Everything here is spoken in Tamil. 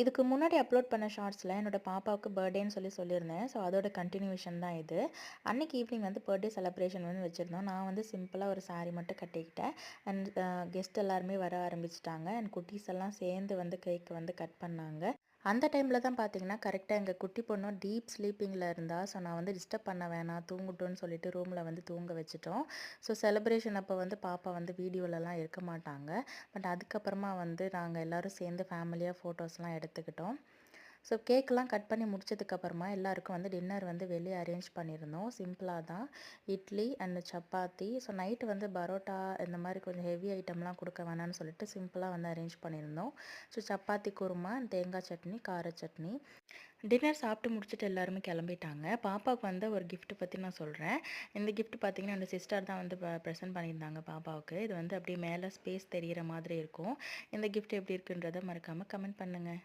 இதுக்கு முன்னாடி அப்லோட் பண்ண ஷார்ட்ஸில் என்னோட பாப்பாவுக்கு பர்த்டேன்னு சொல்லியிருந்தேன். ஸோ அதோட கன்டினியூஷன் தான் இது. அன்னைக்கு ஈவினிங் வந்து பர்த்டே செலிப்ரேஷன் வந்து வச்சுருந்தோம். நான் வந்து சிம்பிளாக ஒரு சாரீ மட்டும் கட்டிக்கிட்டேன். அண்ட் கெஸ்ட் எல்லாருமே வர ஆரம்பிச்சிட்டாங்க. அண்ட் குட்டீஸ் எல்லாம் சேர்ந்து வந்து கேக் வந்து கட் பண்ணாங்க. அந்த டைமில் தான் பார்த்தீங்கன்னா, கரெக்டாக எங்கள் குட்டி பொண்ணும் டீப் ஸ்லீப்பிங்கில் இருந்தா. ஸோ நான் வந்து டிஸ்டர்ப் பண்ண வேணாம், தூங்கட்டும்னு சொல்லிட்டு ரூமில் வந்து தூங்க வச்சுட்டோம். ஸோ செலிப்ரேஷன் அப்போ வந்து பாப்பா வந்து வீடியோலலாம் இருக்க மாட்டாங்க. பட் அதுக்கப்புறமா வந்து நாங்கள் எல்லோரும் சேர்ந்து ஃபேமிலியாக ஃபோட்டோஸ்லாம் எடுத்துக்கிட்டோம். ஸோ கேக்கெலாம் கட் பண்ணி முடிச்சதுக்கப்புறமா எல்லாருக்கும் வந்து டின்னர் வந்து வெளியே அரேஞ்ச் பண்ணியிருந்தோம். சிம்பிளாக தான் idli and chapati. So night வந்து பரோட்டா இந்த மாதிரி கொஞ்சம் ஹெவி ஐட்டம்லாம் கொடுக்க வேணாம்னு சொல்லிட்டு சிம்பிளாக வந்து அரேஞ்ச் பண்ணியிருந்தோம். ஸோ சப்பாத்தி குருமா, தேங்காய் சட்னி, கார சட்னி. டின்னர் சாப்பிட்டு முடிச்சுட்டு எல்லாருமே கிளம்பிட்டாங்க. பாப்பாவுக்கு வந்து ஒரு கிஃப்ட் பற்றி நான் சொல்கிறேன். இந்த கிஃப்ட் பார்த்தீங்கன்னா அந்த சிஸ்டர் தான் வந்து ப்ரெசென்ட் பண்ணியிருந்தாங்க பாப்பாவுக்கு. இது வந்து அப்படியே மேலே ஸ்பேஸ் தெரிகிற மாதிரி இருக்கும். இந்த கிஃப்ட் எப்படி இருக்குன்றதை மறக்காமல் கமெண்ட் பண்ணுங்கள்.